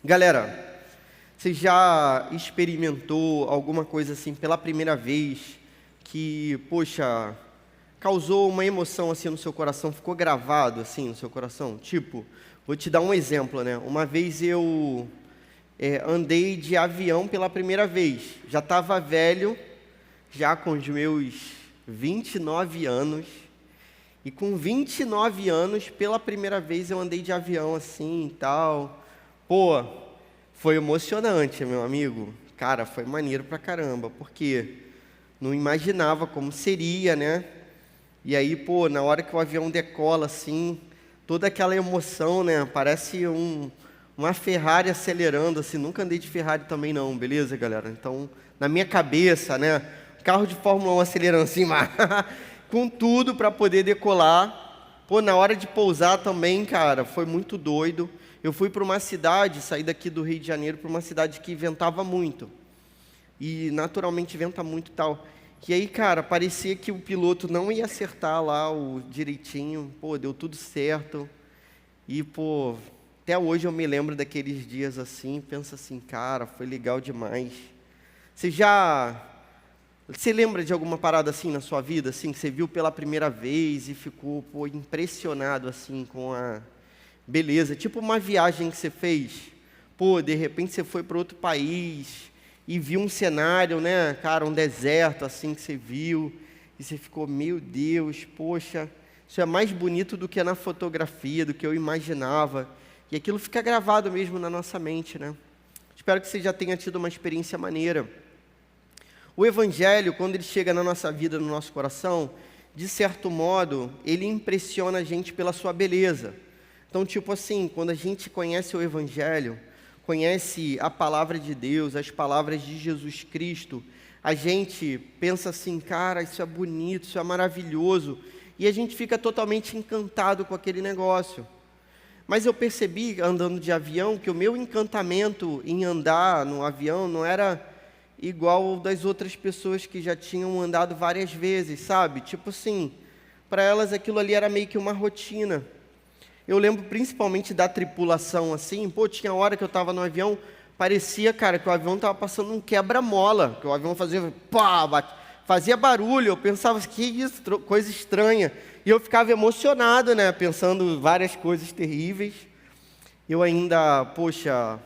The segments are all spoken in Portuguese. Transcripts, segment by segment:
Galera, você já experimentou alguma coisa assim pela primeira vez que, poxa, causou uma emoção assim no seu coração, ficou gravado assim no seu coração? Tipo, vou te dar um exemplo, né? Uma vez eu andei de avião pela primeira vez. Já estava velho, já com os meus 29 anos. E com 29 anos, pela primeira vez eu andei de avião assim e tal. Pô, foi emocionante, meu amigo. Cara, foi maneiro pra caramba, porque não imaginava como seria, né? E aí, pô, na hora que o avião decola assim, toda aquela emoção, né? Parece uma Ferrari acelerando, assim. Nunca andei de Ferrari também não, beleza, galera? Então, na minha cabeça, né? Carro de Fórmula 1 acelerando assim, com tudo para poder decolar. Pô, na hora de pousar também, cara, foi muito doido. Eu fui para uma cidade, saí daqui do Rio de Janeiro para uma cidade que ventava muito. E naturalmente venta muito e tal. E aí, cara, parecia que o piloto não ia acertar lá o direitinho. Pô, deu tudo certo. E, pô, até hoje eu me lembro daqueles dias assim, penso assim, cara, foi legal demais. Você lembra de alguma parada assim na sua vida, assim, que você viu pela primeira vez e ficou, pô, impressionado assim com a beleza? Tipo uma viagem que você fez, pô, de repente você foi para outro país e viu um cenário, né, cara, um deserto assim que você viu e você ficou, meu Deus, poxa, isso é mais bonito do que na fotografia, do que eu imaginava. E aquilo fica gravado mesmo na nossa mente, né? Espero que você já tenha tido uma experiência maneira. O Evangelho, quando ele chega na nossa vida, no nosso coração, de certo modo, ele impressiona a gente pela sua beleza. Então, tipo assim, quando a gente conhece o Evangelho, conhece a palavra de Deus, as palavras de Jesus Cristo, a gente pensa assim, cara, isso é bonito, isso é maravilhoso, e a gente fica totalmente encantado com aquele negócio. Mas eu percebi, andando de avião, que o meu encantamento em andar no avião não era igual das outras pessoas que já tinham andado várias vezes, sabe? Tipo assim, para elas aquilo ali era meio que uma rotina. Eu lembro principalmente da tripulação, assim, pô, tinha hora que eu estava no avião, parecia, cara, que o avião estava passando um quebra-mola, que o avião fazia, pá, fazia barulho, eu pensava, que isso, coisa estranha. E eu ficava emocionado, né, pensando várias coisas terríveis. Eu ainda, poxa,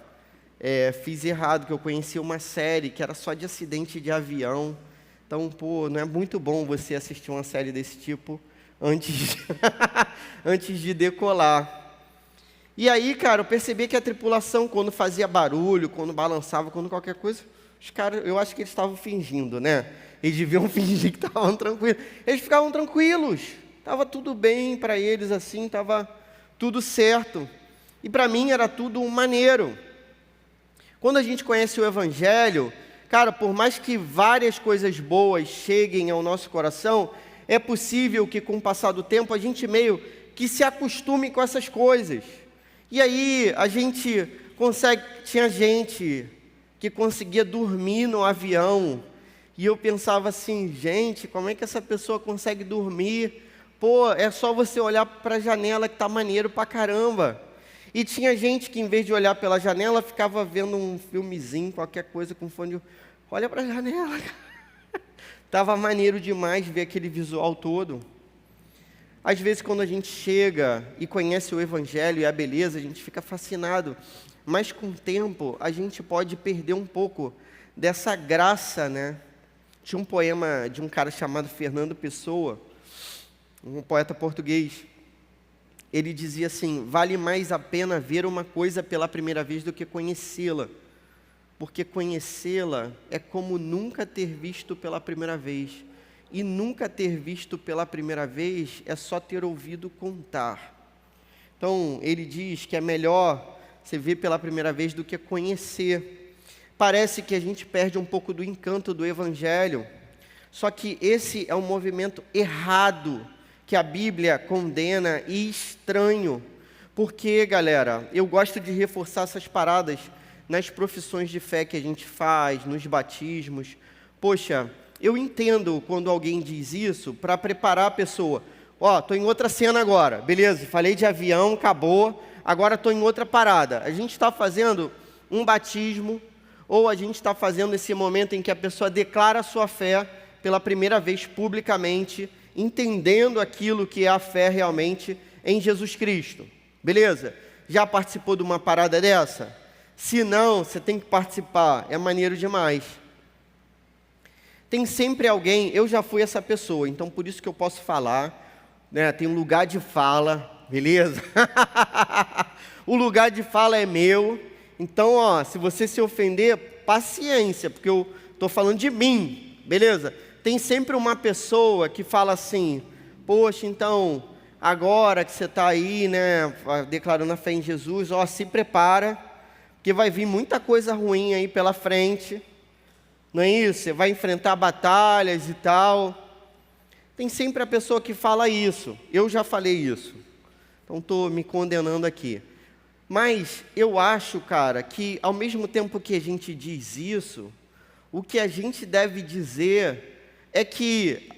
fiz errado, que eu conheci uma série que era só de acidente de avião. Então, pô, não é muito bom você assistir uma série desse tipo antes de decolar. E aí, cara, eu percebi que a tripulação, quando fazia barulho, quando balançava, quando qualquer coisa, os caras, eu acho que eles estavam fingindo, né? Eles deviam fingir que estavam tranquilos. Eles ficavam tranquilos. Estava tudo bem para eles, assim, estava tudo certo. E para mim era tudo maneiro. Quando a gente conhece o Evangelho, cara, por mais que várias coisas boas cheguem ao nosso coração, é possível que com o passar do tempo a gente meio que se acostume com essas coisas. E aí a gente consegue, tinha gente que conseguia dormir no avião, e eu pensava assim, gente, como é que essa pessoa consegue dormir? Pô, é só você olhar para a janela que tá maneiro pra caramba. E tinha gente que, em vez de olhar pela janela, ficava vendo um filmezinho, qualquer coisa, com fone de... Olha para a janela. Tava maneiro demais ver aquele visual todo. Às vezes, quando a gente chega e conhece o Evangelho e a beleza, a gente fica fascinado. Mas, com o tempo, a gente pode perder um pouco dessa graça, né? Tinha um poema de um cara chamado Fernando Pessoa, um poeta português. Ele dizia assim, vale mais a pena ver uma coisa pela primeira vez do que conhecê-la. Porque conhecê-la é como nunca ter visto pela primeira vez. E nunca ter visto pela primeira vez é só ter ouvido contar. Então, ele diz que é melhor você ver pela primeira vez do que conhecer. Parece que a gente perde um pouco do encanto do Evangelho. Só que esse é um movimento errado que a Bíblia condena e estranho. Porque, galera, eu gosto de reforçar essas paradas nas profissões de fé que a gente faz, nos batismos. Poxa, eu entendo quando alguém diz isso para preparar a pessoa. Ó, estou em outra cena agora, beleza, falei de avião, acabou, agora estou em outra parada. A gente está fazendo um batismo, ou a gente está fazendo esse momento em que a pessoa declara a sua fé pela primeira vez publicamente, entendendo aquilo que é a fé realmente em Jesus Cristo. Beleza? Já participou de uma parada dessa? Se não, você tem que participar, é maneiro demais. Tem sempre alguém, eu já fui essa pessoa, então por isso que eu posso falar, né? Tem um lugar de fala, beleza? O lugar de fala é meu, então, ó, se você se ofender, paciência, porque eu estou falando de mim, beleza? Tem sempre uma pessoa que fala assim, poxa, então, agora que você está aí, né, declarando a fé em Jesus, ó, se prepara, porque vai vir muita coisa ruim aí pela frente, não é isso? Você vai enfrentar batalhas e tal. Tem sempre a pessoa que fala isso. Eu já falei isso. Então estou me condenando aqui. Mas eu acho, cara, que ao mesmo tempo que a gente diz isso, o que a gente deve dizer é que,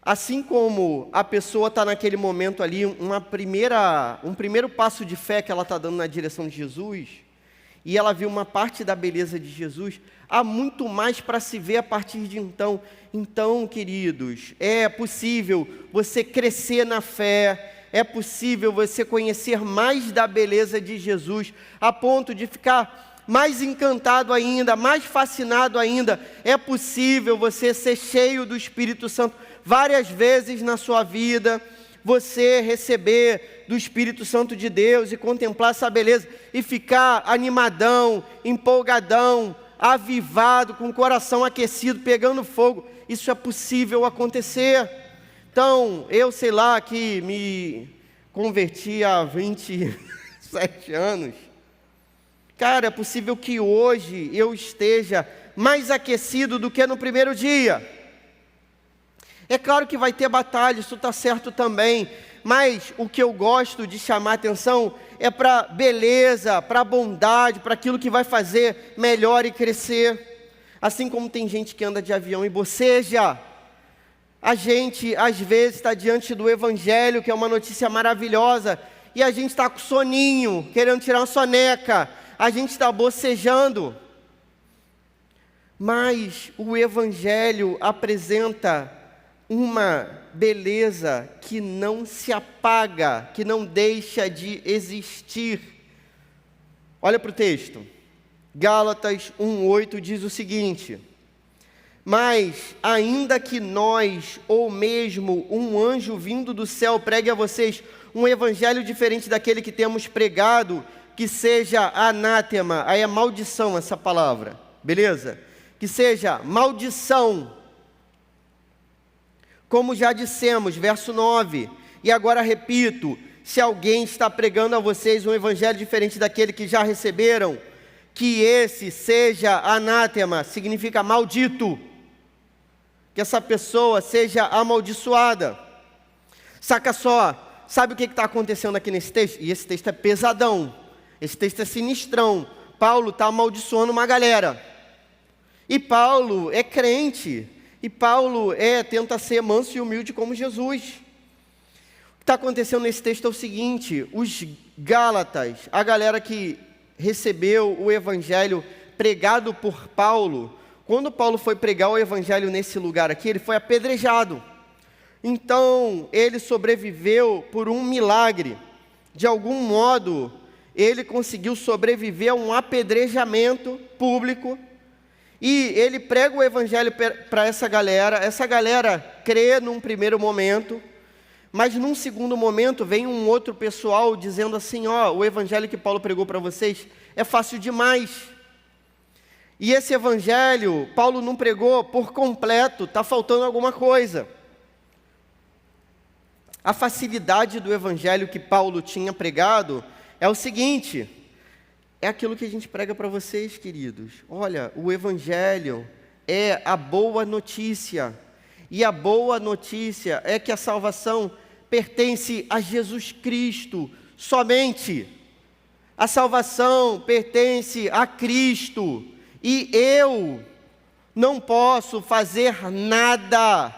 assim como a pessoa está naquele momento ali, um primeiro passo de fé que ela está dando na direção de Jesus, e ela viu uma parte da beleza de Jesus, há muito mais para se ver a partir de então. Então, queridos, é possível você crescer na fé, é possível você conhecer mais da beleza de Jesus, a ponto de ficar mais encantado ainda, mais fascinado ainda. É possível você ser cheio do Espírito Santo várias vezes na sua vida, você receber do Espírito Santo de Deus e contemplar essa beleza e ficar animadão, empolgadão, avivado, com o coração aquecido, pegando fogo. Isso é possível acontecer. Então, eu sei lá que me converti há 27 anos. Cara, é possível que hoje eu esteja mais aquecido do que no primeiro dia. É claro que vai ter batalha, isso está certo também, mas o que eu gosto de chamar atenção é para a beleza, para a bondade, para aquilo que vai fazer melhor e crescer. Assim como tem gente que anda de avião e boceja, a gente às vezes está diante do Evangelho, que é uma notícia maravilhosa, e a gente está com soninho, querendo tirar uma soneca, a gente está bocejando. Mas o Evangelho apresenta uma beleza que não se apaga, que não deixa de existir. Olha para o texto. Gálatas 1:8 diz o seguinte: mas ainda que nós, ou mesmo um anjo vindo do céu, pregue a vocês um evangelho diferente daquele que temos pregado, que seja anátema, aí é maldição essa palavra, beleza? Que seja maldição. Como já dissemos, verso 9, e agora repito, se alguém está pregando a vocês um evangelho diferente daquele que já receberam, que esse seja anátema, significa maldito, que essa pessoa seja amaldiçoada. Saca só, sabe o que está acontecendo aqui nesse texto? E esse texto é pesadão, esse texto é sinistrão. Paulo está amaldiçoando uma galera, e Paulo é crente, e Paulo tenta ser manso e humilde como Jesus. O que está acontecendo nesse texto é o seguinte: os Gálatas, a galera que recebeu o evangelho pregado por Paulo, quando Paulo foi pregar o evangelho nesse lugar aqui, ele foi apedrejado. Então, ele sobreviveu por um milagre. De algum modo, ele conseguiu sobreviver a um apedrejamento público. E ele prega o evangelho para essa galera crê num primeiro momento, mas num segundo momento vem um outro pessoal dizendo assim, ó, o evangelho que Paulo pregou para vocês é fácil demais. E esse evangelho, Paulo não pregou por completo, está faltando alguma coisa. A facilidade do evangelho que Paulo tinha pregado é o seguinte: é aquilo que a gente prega para vocês, queridos. Olha, o evangelho é a boa notícia. E a boa notícia é que a salvação pertence a Jesus Cristo somente. A salvação pertence a Cristo. E eu não posso fazer nada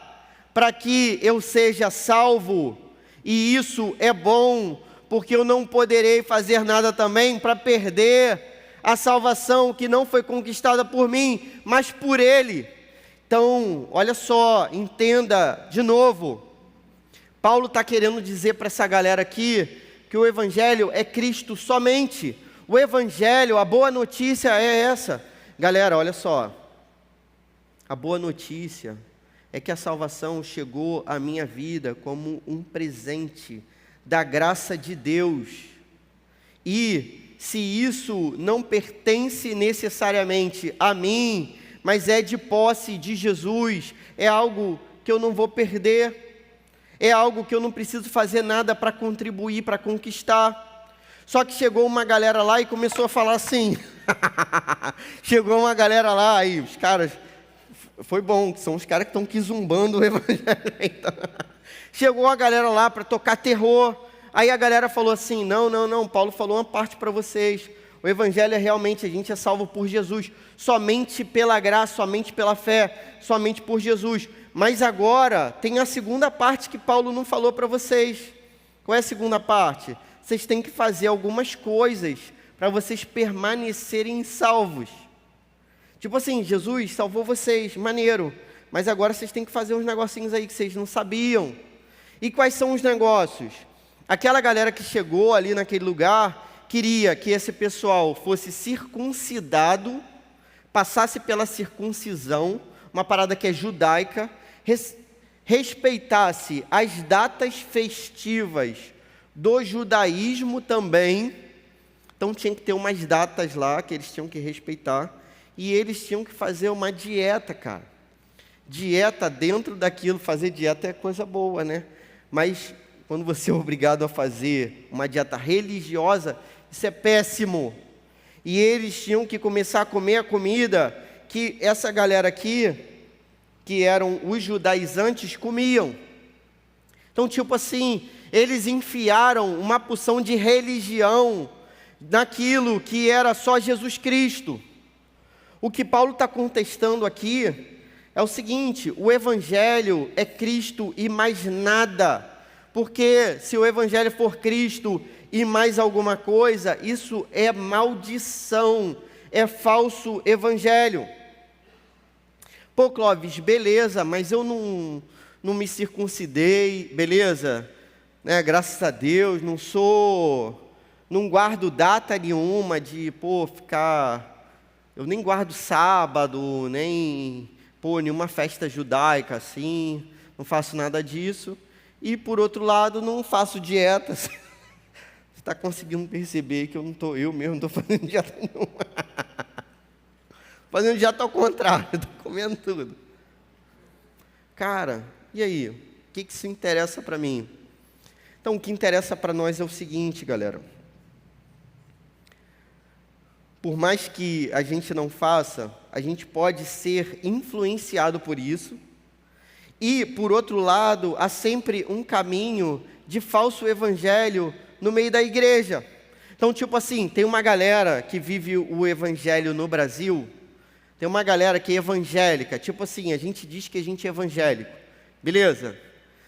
para que eu seja salvo. E isso é bom, porque eu não poderei fazer nada também para perder a salvação que não foi conquistada por mim, mas por Ele. Então, olha só, entenda de novo. Paulo está querendo dizer para essa galera aqui que o Evangelho é Cristo somente. O Evangelho, a boa notícia é essa. Galera, olha só. A boa notícia é que a salvação chegou à minha vida como um presente da graça de Deus. E se isso não pertence necessariamente a mim, mas é de posse de Jesus, é algo que eu não vou perder, é algo que eu não preciso fazer nada para contribuir, para conquistar. Só que chegou uma galera lá e começou a falar assim, chegou uma galera lá, aí os caras, foi bom, são os caras que estão aqui zumbando o Evangelho. Então, chegou a galera lá para tocar terror, aí a galera falou assim, não, Paulo falou uma parte para vocês, o Evangelho é realmente, a gente é salvo por Jesus, somente pela graça, somente pela fé, somente por Jesus. Mas agora, tem a segunda parte que Paulo não falou para vocês. Qual é a segunda parte? Vocês têm que fazer algumas coisas para vocês permanecerem salvos. Tipo assim, Jesus salvou vocês, maneiro, mas agora vocês têm que fazer uns negocinhos aí que vocês não sabiam. E quais são os negócios? Aquela galera que chegou ali naquele lugar queria que esse pessoal fosse circuncidado, passasse pela circuncisão, uma parada que é judaica, respeitasse as datas festivas do judaísmo também. Então tinha que ter umas datas lá que eles tinham que respeitar. E eles tinham que fazer uma dieta, cara. Dieta dentro daquilo, fazer dieta é coisa boa, né? Mas quando você é obrigado a fazer uma dieta religiosa, isso é péssimo. E eles tinham que começar a comer a comida que essa galera aqui, que eram os judaizantes, comiam. Então, tipo assim, eles enfiaram uma porção de religião naquilo que era só Jesus Cristo. O que Paulo está contestando aqui é o seguinte, o Evangelho é Cristo e mais nada. Porque se o Evangelho for Cristo e mais alguma coisa, isso é maldição, é falso Evangelho. Pô, Clóvis, beleza, mas eu não me circuncidei, beleza? Né, graças a Deus, não guardo data nenhuma de, ficar... Eu nem guardo sábado, nem, nenhuma festa judaica assim, não faço nada disso. E, por outro lado, não faço dietas. Você está conseguindo perceber que eu mesmo não estou fazendo dieta nenhuma. Fazendo dieta ao contrário, estou comendo tudo. Cara, e aí? O que isso interessa para mim? Então, o que interessa para nós é o seguinte, galera. Por mais que a gente não faça, a gente pode ser influenciado por isso. E, por outro lado, há sempre um caminho de falso evangelho no meio da igreja. Então, tipo assim, tem uma galera que vive o evangelho no Brasil, tem uma galera que é evangélica, tipo assim, a gente diz que a gente é evangélico, beleza?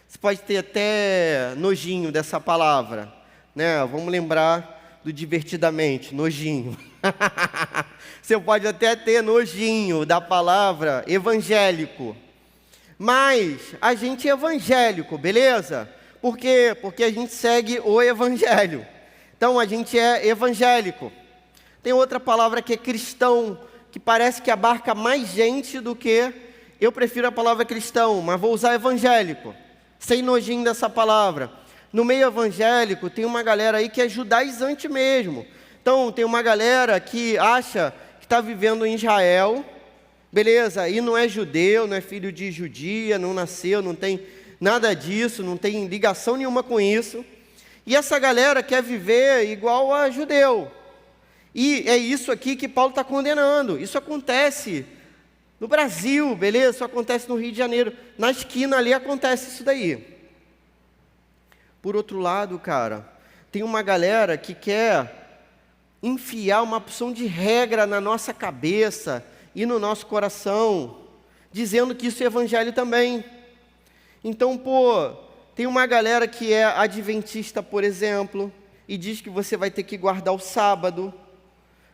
Você pode ter até nojinho dessa palavra, né? Vamos lembrar do divertidamente, nojinho. Você pode até ter nojinho da palavra evangélico, mas a gente é evangélico, beleza? Por quê? Porque a gente segue o evangelho. Então a gente é evangélico. Tem outra palavra que é cristão, que parece que abarca mais gente do que... Eu prefiro a palavra cristão, mas vou usar evangélico, sem nojinho dessa palavra. No meio evangélico tem uma galera aí que é judaizante mesmo. Então, tem uma galera que acha que está vivendo em Israel, beleza, e não é judeu, não é filho de judia, não nasceu, não tem nada disso, não tem ligação nenhuma com isso. E essa galera quer viver igual a judeu. E é isso aqui que Paulo está condenando. Isso acontece no Brasil, beleza? Isso acontece no Rio de Janeiro. Na esquina ali acontece isso daí. Por outro lado, cara, tem uma galera que quer enfiar uma porção de regra na nossa cabeça e no nosso coração, dizendo que isso é evangelho também. Então, tem uma galera que é adventista, por exemplo, e diz que você vai ter que guardar o sábado.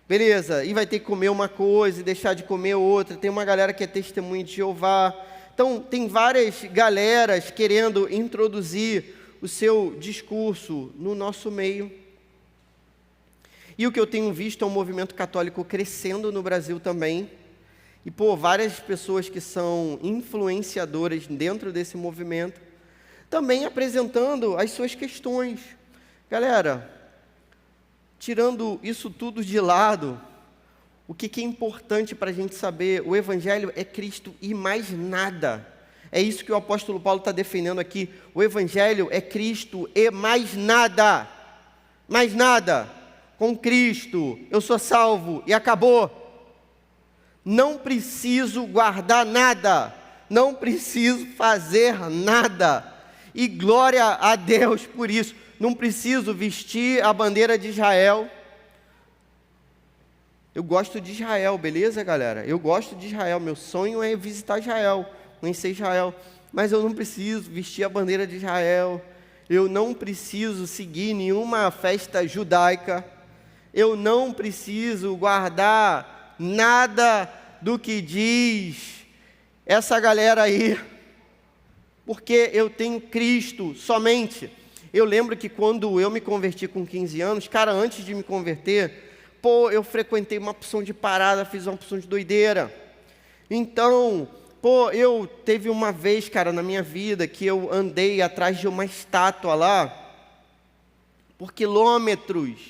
Beleza, e vai ter que comer uma coisa e deixar de comer outra. Tem uma galera que é testemunha de Jeová. Então, tem várias galeras querendo introduzir o seu discurso no nosso meio. E o que eu tenho visto é um movimento católico crescendo no Brasil também. E, várias pessoas que são influenciadoras dentro desse movimento, também apresentando as suas questões. Galera, tirando isso tudo de lado, o que é importante para a gente saber? O Evangelho é Cristo e mais nada. É isso que o apóstolo Paulo está defendendo aqui. O Evangelho é Cristo e mais nada. Mais nada. Com Cristo eu sou salvo e acabou. Não preciso guardar nada. Não preciso fazer nada. E glória a Deus por isso. Não preciso vestir a bandeira de Israel. Eu gosto de Israel, beleza, galera? Eu gosto de Israel. Meu sonho é visitar Israel, conhecer Israel. Mas eu não preciso vestir a bandeira de Israel. Eu não preciso seguir nenhuma festa judaica. Eu não preciso guardar nada do que diz essa galera aí. Porque eu tenho Cristo somente. Eu lembro que quando eu me converti com 15 anos, cara, antes de me converter, eu frequentei uma opção de parada, fiz uma opção de doideira. Então, eu teve uma vez, cara, na minha vida, que eu andei atrás de uma estátua lá, por quilômetros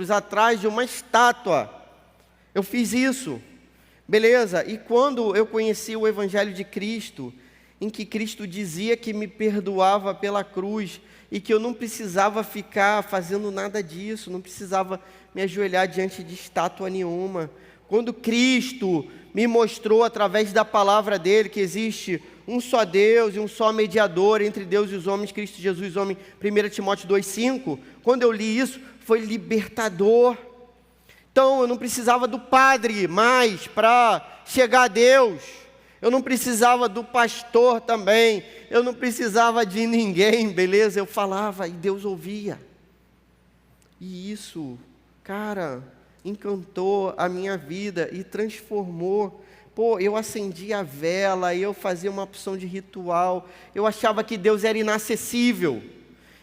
atrás de uma estátua. Eu fiz isso, beleza? E quando eu conheci o Evangelho de Cristo, em que Cristo dizia que me perdoava pela cruz e que eu não precisava ficar fazendo nada disso, não precisava me ajoelhar diante de estátua nenhuma. Quando Cristo me mostrou através da palavra dele que existe um só Deus e um só mediador entre Deus e os homens, Cristo Jesus, homem, 1 Timóteo 2,5, quando eu li isso, foi libertador. Então eu não precisava do padre mais para chegar a Deus. Eu não precisava do pastor também, eu não precisava de ninguém, beleza? Eu falava e Deus ouvia. E isso, cara, encantou a minha vida e transformou. Eu acendia a vela, eu fazia uma opção de ritual, eu achava que Deus era inacessível.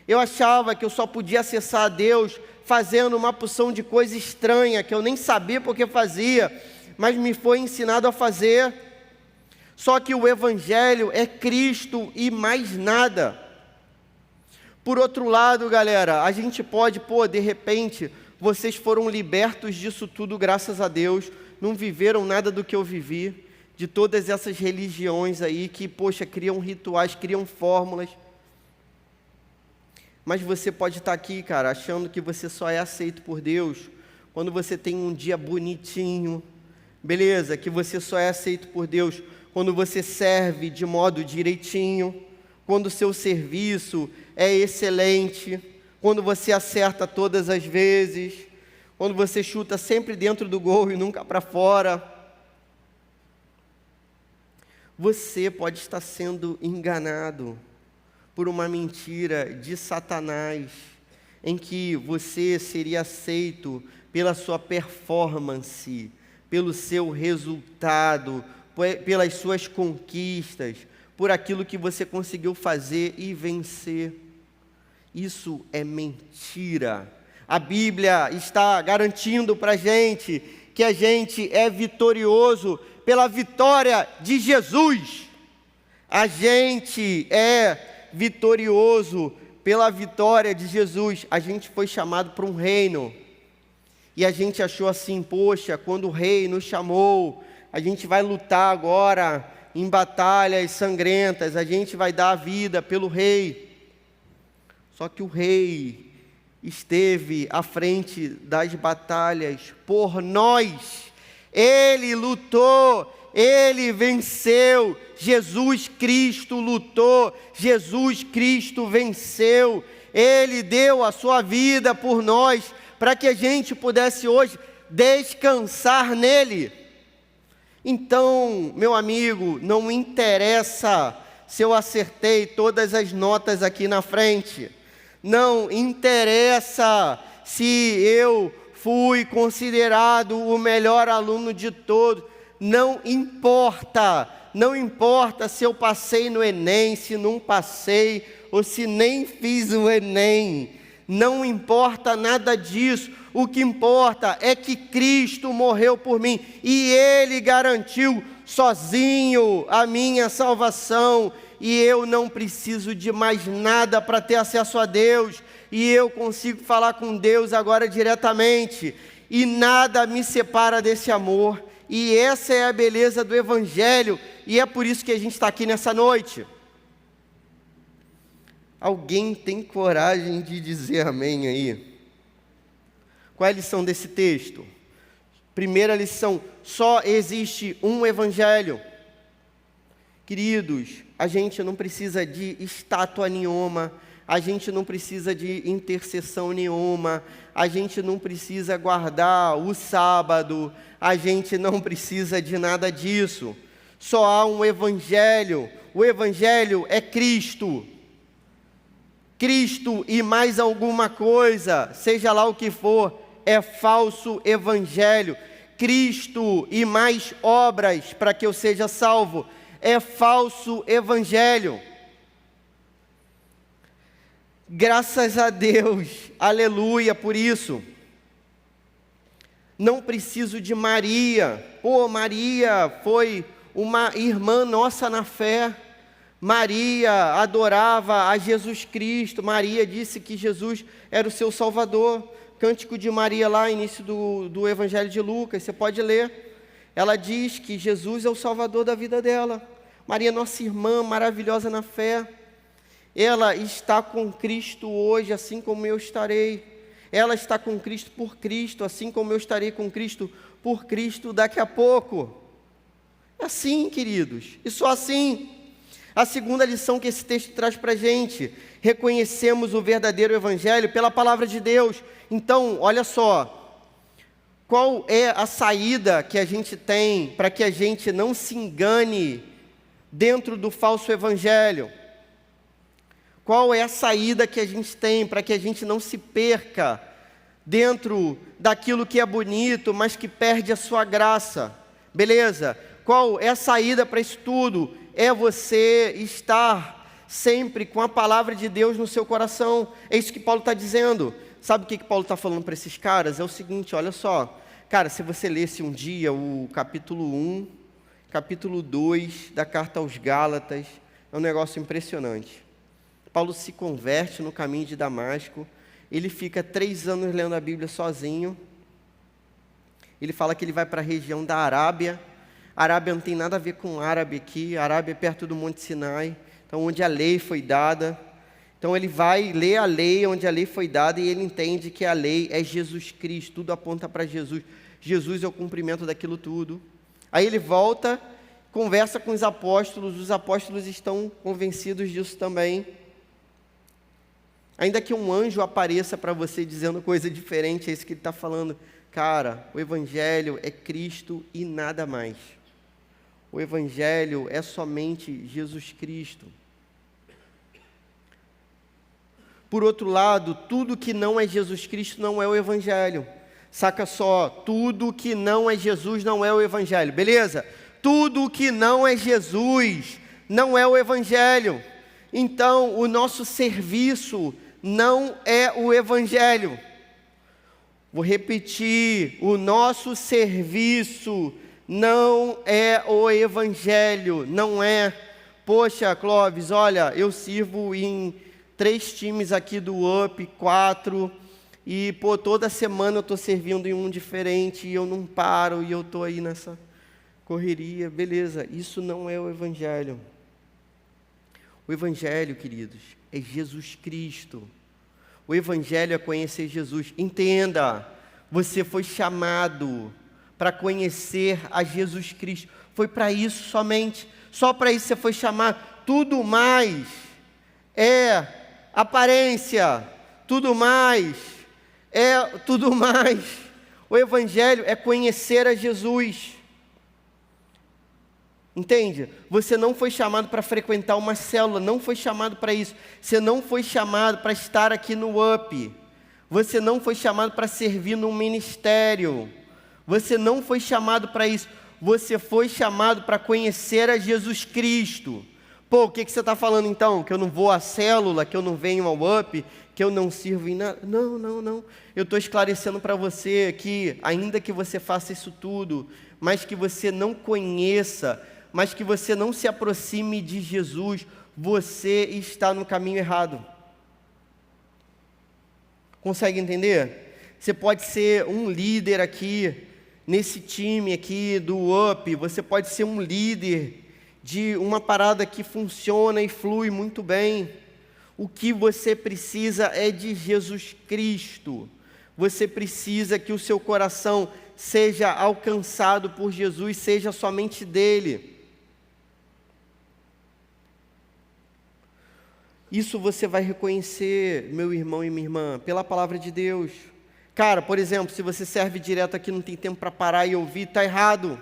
Eu achava que eu só podia acessar a Deus fazendo uma porção de coisa estranha, que eu nem sabia porque fazia, mas me foi ensinado a fazer. Só que o Evangelho é Cristo e mais nada. Por outro lado, galera, a gente pode, de repente, vocês foram libertos disso tudo, graças a Deus, não viveram nada do que eu vivi, de todas essas religiões aí que, criam rituais, criam fórmulas. Mas você pode estar aqui, cara, achando que você só é aceito por Deus quando você tem um dia bonitinho, beleza? Que você só é aceito por Deus quando você serve de modo direitinho, quando o seu serviço é excelente, quando você acerta todas as vezes, quando você chuta sempre dentro do gol e nunca para fora. Você pode estar sendo enganado por uma mentira de Satanás, em que você seria aceito pela sua performance, pelo seu resultado, pelas suas conquistas, por aquilo que você conseguiu fazer e vencer. Isso é mentira. A Bíblia está garantindo para a gente que a gente é vitorioso pela vitória de Jesus. A gente é vitorioso pela vitória de Jesus. A gente foi chamado para um reino. E a gente achou assim, quando o rei nos chamou, a gente vai lutar agora em batalhas sangrentas, a gente vai dar a vida pelo rei. Só que o rei esteve à frente das batalhas por nós. Ele lutou, ele venceu. Jesus Cristo lutou, Jesus Cristo venceu. Ele deu a sua vida por nós, para que a gente pudesse hoje descansar nele. Então, meu amigo, não interessa se eu acertei todas as notas aqui na frente. Não interessa se eu fui considerado o melhor aluno de todos. Não importa se eu passei no Enem, se não passei, ou se nem fiz o Enem. Não importa nada disso. O que importa é que Cristo morreu por mim e Ele garantiu sozinho a minha salvação. E eu não preciso de mais nada para ter acesso a Deus. E eu consigo falar com Deus agora diretamente. E nada me separa desse amor. E essa é a beleza do Evangelho. E é por isso que a gente está aqui nessa noite. Alguém tem coragem de dizer amém aí? Qual é a lição desse texto? Primeira lição: só existe um Evangelho. Queridos, a gente não precisa de estátua nenhuma, a gente não precisa de intercessão nenhuma, a gente não precisa guardar o sábado, a gente não precisa de nada disso. Só há um Evangelho. O Evangelho é Cristo. Cristo e mais alguma coisa, seja lá o que for, é falso evangelho. Cristo e mais obras para que eu seja salvo, é falso evangelho. Graças a Deus, aleluia por isso. Não preciso de Maria. Maria foi uma irmã nossa na fé. Maria adorava a Jesus Cristo. Maria disse que Jesus era o seu Salvador. Cântico de Maria lá, início do Evangelho de Lucas, você pode ler. Ela diz que Jesus é o Salvador da vida dela. Maria, nossa irmã, maravilhosa na fé. Ela está com Cristo hoje, assim como eu estarei. Ela está com Cristo por Cristo, assim como eu estarei com Cristo por Cristo daqui a pouco. É assim, queridos, e só assim. A segunda lição que esse texto traz para a gente: reconhecemos o verdadeiro Evangelho pela palavra de Deus. Então, olha só, qual é a saída que a gente tem para que a gente não se engane dentro do falso Evangelho? Qual é a saída que a gente tem para que a gente não se perca dentro daquilo que é bonito, mas que perde a sua graça? Beleza? Qual é a saída para isso tudo? É você estar sempre com a palavra de Deus no seu coração. É isso que Paulo está dizendo. Sabe o que Paulo está falando para esses caras? É o seguinte, olha só. Cara, se você lesse um dia o capítulo 1, capítulo 2 da carta aos Gálatas, é um negócio impressionante. Paulo se converte no caminho de Damasco. Ele fica 3 anos lendo a Bíblia sozinho. Ele fala que ele vai para a região da Arábia. A Arábia não tem nada a ver com árabe aqui. A Arábia é perto do Monte Sinai, então onde a lei foi dada. Então ele vai ler a lei onde a lei foi dada e ele entende que a lei é Jesus Cristo, tudo aponta para Jesus. Jesus é o cumprimento daquilo tudo. Aí ele volta, conversa com os apóstolos estão convencidos disso também. Ainda que um anjo apareça para você dizendo coisa diferente, é isso que ele está falando. Cara, o Evangelho é Cristo e nada mais. O Evangelho é somente Jesus Cristo. Por outro lado, tudo que não é Jesus Cristo não é o Evangelho. Saca só, tudo que não é Jesus não é o Evangelho, beleza? Tudo que não é Jesus não é o Evangelho. Então, o nosso serviço não é o Evangelho. Vou repetir, o nosso serviço não é o Evangelho, não é. Poxa, Clóvis, olha, eu sirvo em 3 times aqui do UP, 4, e toda semana eu estou servindo em um diferente, e eu não paro, e eu estou aí nessa correria, beleza, isso não é o Evangelho. O Evangelho, queridos, é Jesus Cristo. O Evangelho é conhecer Jesus. Entenda, você foi chamado para conhecer a Jesus Cristo. Foi para isso somente. Só para isso você foi chamado. Tudo mais é aparência. Tudo mais é tudo mais. O Evangelho é conhecer a Jesus. Entende? Você não foi chamado para frequentar uma célula, não foi chamado para isso. Você não foi chamado para estar aqui no UP. Você não foi chamado para servir num ministério. Você não foi chamado para isso. Você foi chamado para conhecer a Jesus Cristo. Pô, o que você está falando então? Que eu não vou à célula, que eu não venho ao UP, que eu não sirvo em nada? Não, não, não. Eu estou esclarecendo para você que, ainda que você faça isso tudo, mas que você não conheça, mas que você não se aproxime de Jesus, você está no caminho errado. Consegue entender? Você pode ser um líder aqui, nesse time aqui do UP, você pode ser um líder de uma parada que funciona e flui muito bem. O que você precisa é de Jesus Cristo. Você precisa que o seu coração seja alcançado por Jesus, seja somente dele. Isso você vai reconhecer, meu irmão e minha irmã, pela palavra de Deus. Cara, por exemplo, se você serve direto aqui, não tem tempo para parar e ouvir, está errado.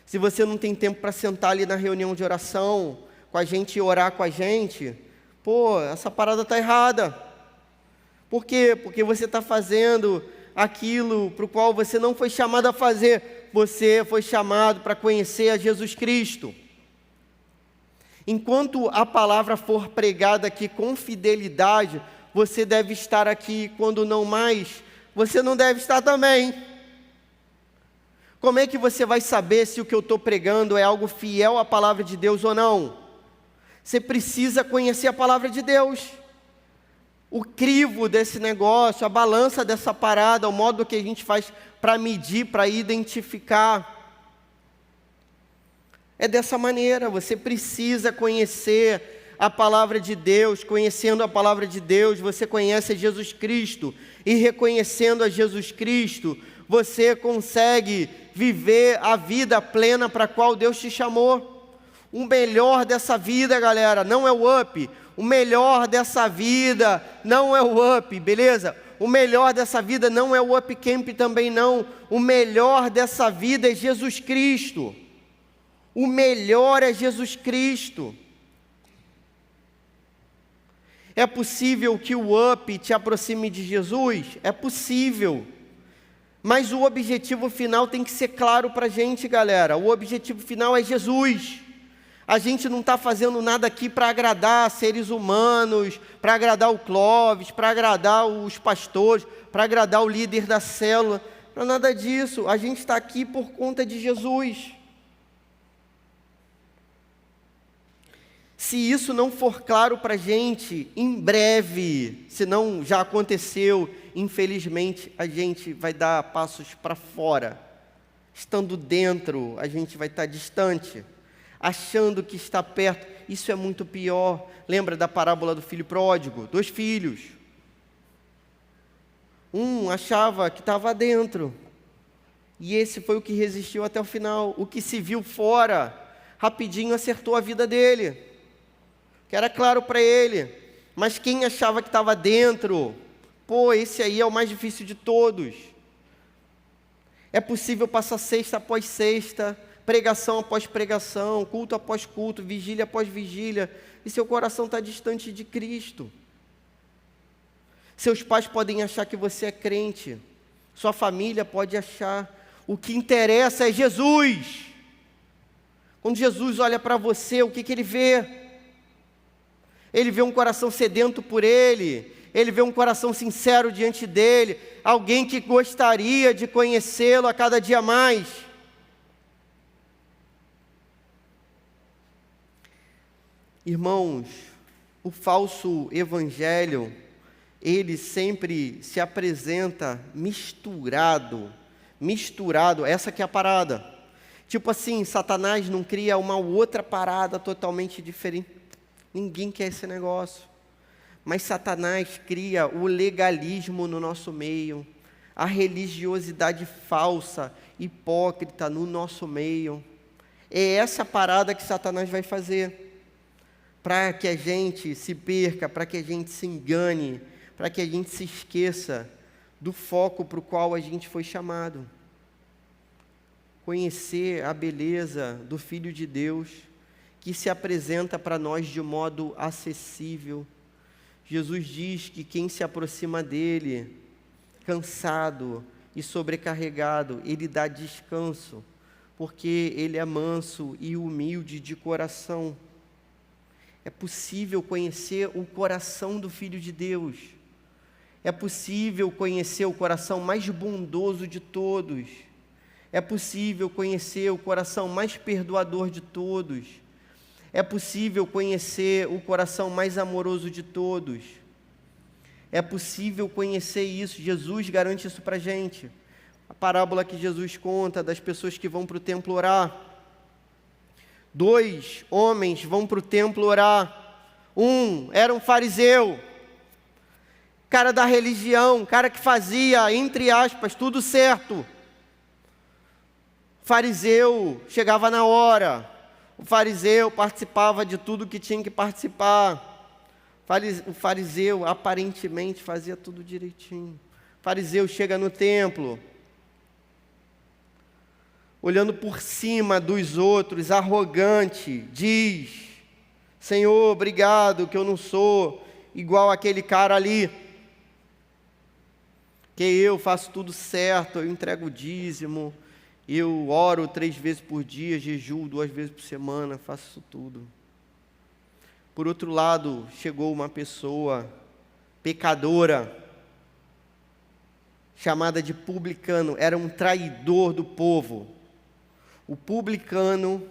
Se você não tem tempo para sentar ali na reunião de oração com a gente e orar com a gente, pô, essa parada está errada. Por quê? Porque você está fazendo aquilo para o qual você não foi chamado a fazer. Você foi chamado para conhecer a Jesus Cristo. Enquanto a palavra for pregada aqui com fidelidade, você deve estar aqui. Quando não mais, você não deve estar também. Como é que você vai saber se o que eu estou pregando é algo fiel à palavra de Deus ou não? Você precisa conhecer a palavra de Deus. O crivo desse negócio, a balança dessa parada, o modo que a gente faz para medir, para identificar. É dessa maneira, você precisa conhecer a palavra de Deus. Conhecendo a palavra de Deus, você conhece a Jesus Cristo. E reconhecendo a Jesus Cristo, você consegue viver a vida plena para a qual Deus te chamou. O melhor dessa vida, galera, não é o UP. O melhor dessa vida não é o UP, beleza? O melhor dessa vida não é o UP Camp também não. O melhor dessa vida é Jesus Cristo. O melhor é Jesus Cristo. É possível que o UP te aproxime de Jesus? É possível. Mas o objetivo final tem que ser claro para a gente, galera. O objetivo final é Jesus. A gente não está fazendo nada aqui para agradar seres humanos, para agradar o Clóvis, para agradar os pastores, para agradar o líder da célula. Não é nada disso. A gente está aqui por conta de Jesus. Se isso não for claro para a gente, em breve, se não já aconteceu, infelizmente, a gente vai dar passos para fora. Estando dentro, a gente vai estar distante, achando que está perto. Isso é muito pior. Lembra da parábola do filho pródigo? 2 filhos. Um achava que estava dentro, e esse foi o que resistiu até o final. O que se viu fora, rapidinho acertou a vida dele, que era claro para ele. Mas quem achava que estava dentro, pô, esse aí é o mais difícil de todos. É possível passar sexta após sexta, pregação após pregação, culto após culto, vigília após vigília, e seu coração está distante de Cristo. Seus pais podem achar que você é crente, sua família pode achar. O que interessa é Jesus. Quando Jesus olha para você, o que ele vê? Ele vê um coração sedento por Ele, ele vê um coração sincero diante dEle, alguém que gostaria de conhecê-lo a cada dia mais. Irmãos, o falso evangelho, ele sempre se apresenta misturado, essa que é a parada. Tipo assim, Satanás não cria uma outra parada totalmente diferente. Ninguém quer esse negócio. Mas Satanás cria o legalismo no nosso meio, a religiosidade falsa, hipócrita no nosso meio. É essa parada que Satanás vai fazer, para que a gente se perca, para que a gente se engane, para que a gente se esqueça do foco para o qual a gente foi chamado. Conhecer a beleza do Filho de Deus, que se apresenta para nós de modo acessível. Jesus diz que quem se aproxima dele, cansado e sobrecarregado, ele dá descanso, porque ele é manso e humilde de coração. É possível conhecer o coração do Filho de Deus. É possível conhecer o coração mais bondoso de todos. É possível conhecer o coração mais perdoador de todos. É possível conhecer o coração mais amoroso de todos. É possível conhecer isso. Jesus garante isso para a gente. A parábola que Jesus conta das pessoas que vão para o templo orar. 2 homens vão para o templo orar. Um era um fariseu, cara da religião, cara que fazia, entre aspas, tudo certo. O fariseu chegava na hora. O fariseu participava de tudo que tinha que participar. O fariseu aparentemente fazia tudo direitinho. O fariseu chega no templo, olhando por cima dos outros, arrogante, diz: Senhor, obrigado que eu não sou igual aquele cara ali, que eu faço tudo certo, eu entrego o dízimo, eu oro 3 vezes por dia, jejuo 2 vezes por semana, faço isso tudo. Por outro lado, chegou uma pessoa pecadora, chamada de publicano, era um traidor do povo. O publicano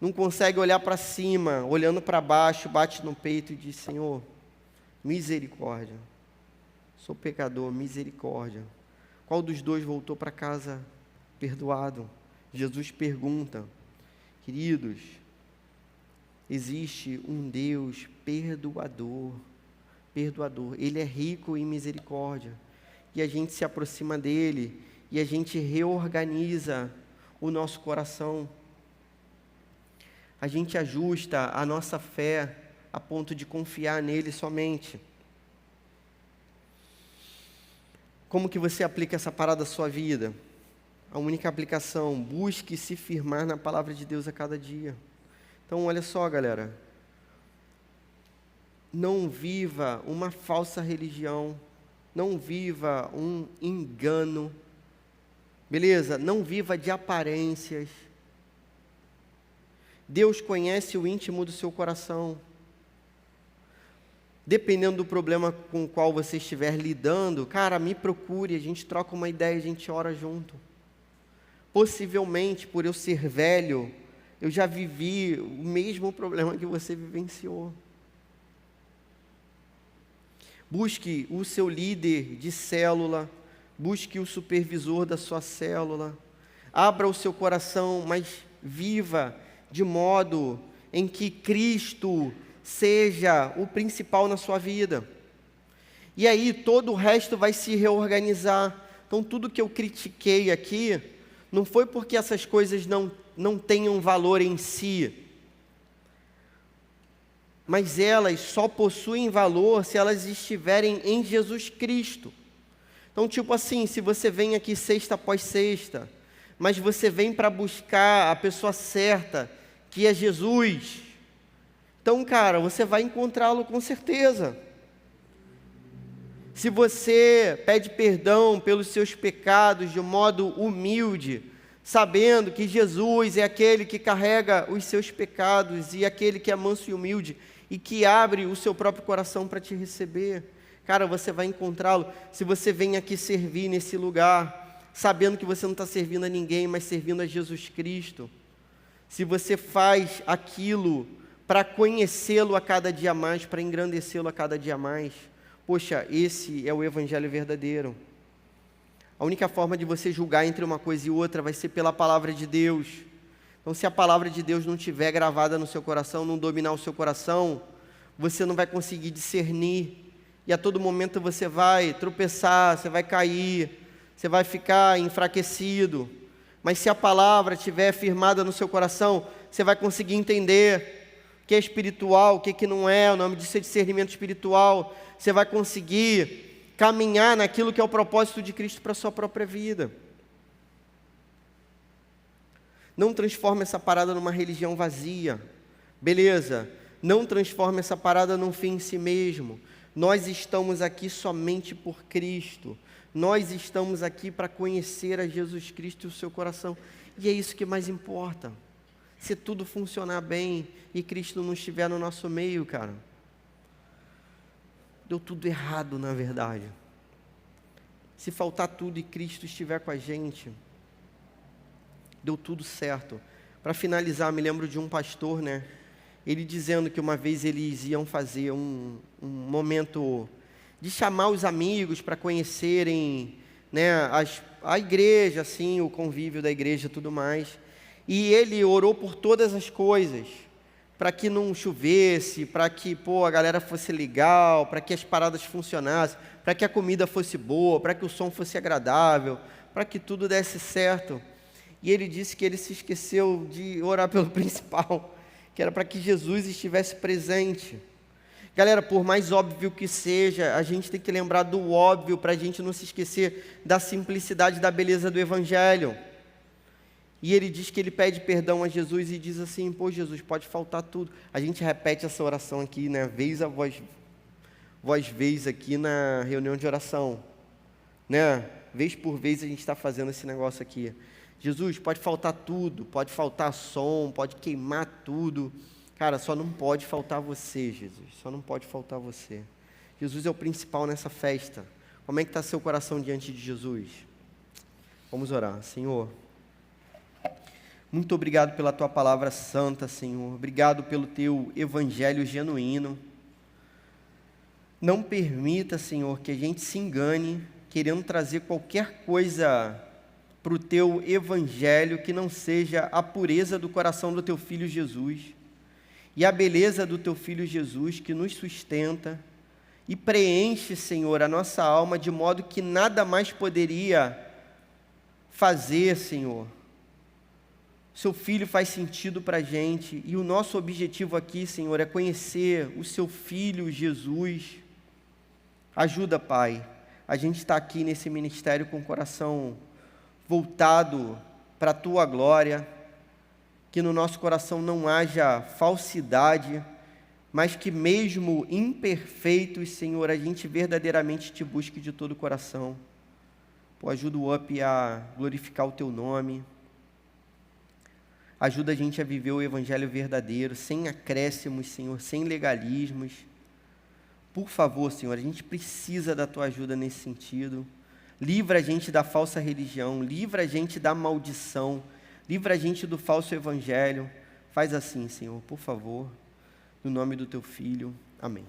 não consegue olhar para cima, olhando para baixo, bate no peito e diz: Senhor, misericórdia, sou pecador, misericórdia. Qual dos dois voltou para casa perdoado? Jesus pergunta: queridos, existe um Deus perdoador, Ele é rico em misericórdia, e a gente se aproxima dele, e a gente reorganiza o nosso coração. A gente ajusta a nossa fé a ponto de confiar nele somente. Como que você aplica essa parada à sua vida? A única aplicação: busque se firmar na palavra de Deus a cada dia. Então, olha só, galera. Não viva uma falsa religião. Não viva um engano. Beleza? Não viva de aparências. Deus conhece o íntimo do seu coração. Dependendo do problema com o qual você estiver lidando, cara, me procure, a gente troca uma ideia, a gente ora junto. Possivelmente, por eu ser velho, eu já vivi o mesmo problema que você vivenciou. Busque o seu líder de célula, busque o supervisor da sua célula, abra o seu coração, mas viva de modo em que Cristo seja o principal na sua vida. E aí todo o resto vai se reorganizar. Então tudo que eu critiquei aqui, não foi porque essas coisas não tenham valor em si, mas elas só possuem valor se elas estiverem em Jesus Cristo. Então, tipo assim, se você vem aqui sexta após sexta, mas você vem para buscar a pessoa certa, que é Jesus, então, cara, você vai encontrá-lo com certeza. Se você pede perdão pelos seus pecados de modo humilde, sabendo que Jesus é aquele que carrega os seus pecados e aquele que é manso e humilde e que abre o seu próprio coração para te receber, cara, você vai encontrá-lo. Se você vem aqui servir nesse lugar, sabendo que você não está servindo a ninguém, mas servindo a Jesus Cristo, se você faz aquilo para conhecê-lo a cada dia mais, para engrandecê-lo a cada dia mais, poxa, esse é o evangelho verdadeiro. A única forma de você julgar entre uma coisa e outra vai ser pela palavra de Deus. Então, se a palavra de Deus não estiver gravada no seu coração, não dominar o seu coração, você não vai conseguir discernir, e a todo momento você vai tropeçar, você vai cair, você vai ficar enfraquecido. Mas se a palavra estiver firmada no seu coração, você vai conseguir entender o que é espiritual, o que não é. O nome disso é discernimento espiritual. Você vai conseguir caminhar naquilo que é o propósito de Cristo para a sua própria vida. Não transforme essa parada numa religião vazia. Beleza, não transforma essa parada num fim em si mesmo. Nós estamos aqui somente por Cristo. Nós estamos aqui para conhecer a Jesus Cristo e o seu coração. E é isso que mais importa. Se tudo funcionar bem e Cristo não estiver no nosso meio, cara, deu tudo errado, na verdade. Se faltar tudo e Cristo estiver com a gente, deu tudo certo. Para finalizar, me lembro de um pastor, né? Ele dizendo que uma vez eles iam fazer um momento de chamar os amigos para conhecerem, né, a igreja, assim, o convívio da igreja e tudo mais. E ele orou por todas as coisas, para que não chovesse, para que a galera fosse legal, para que as paradas funcionassem, para que a comida fosse boa, para que o som fosse agradável, para que tudo desse certo. E ele disse que ele se esqueceu de orar pelo principal, que era para que Jesus estivesse presente. Galera, por mais óbvio que seja, a gente tem que lembrar do óbvio para a gente não se esquecer da simplicidade, da beleza do Evangelho. E ele diz que ele pede perdão a Jesus e diz assim: pô, Jesus, pode faltar tudo. A gente repete essa oração aqui, né, vez a vez aqui na reunião de oração, né? Vez por vez a gente está fazendo esse negócio aqui. Jesus, pode faltar tudo, pode faltar som, pode queimar tudo. Cara, só não pode faltar você, Jesus. Só não pode faltar você. Jesus é o principal nessa festa. Como é que está seu coração diante de Jesus? Vamos orar. Senhor, muito obrigado pela Tua palavra santa, Senhor. Obrigado pelo Teu evangelho genuíno. Não permita, Senhor, que a gente se engane, querendo trazer qualquer coisa para o Teu evangelho que não seja a pureza do coração do Teu Filho Jesus e a beleza do Teu Filho Jesus, que nos sustenta e preenche, Senhor, a nossa alma de modo que nada mais poderia fazer, Senhor. Seu Filho faz sentido para a gente, e o nosso objetivo aqui, Senhor, é conhecer o Seu Filho Jesus. Ajuda, Pai, a gente está aqui nesse ministério com o coração voltado para a Tua glória, que no nosso coração não haja falsidade, mas que mesmo imperfeitos, Senhor, a gente verdadeiramente Te busque de todo o coração. Ajuda o UP a glorificar o Teu nome. Ajuda a gente a viver o Evangelho verdadeiro, sem acréscimos, Senhor, sem legalismos. Por favor, Senhor, a gente precisa da Tua ajuda nesse sentido. Livra a gente da falsa religião, livra a gente da maldição, livra a gente do falso Evangelho. Faz assim, Senhor, por favor, no nome do Teu Filho. Amém.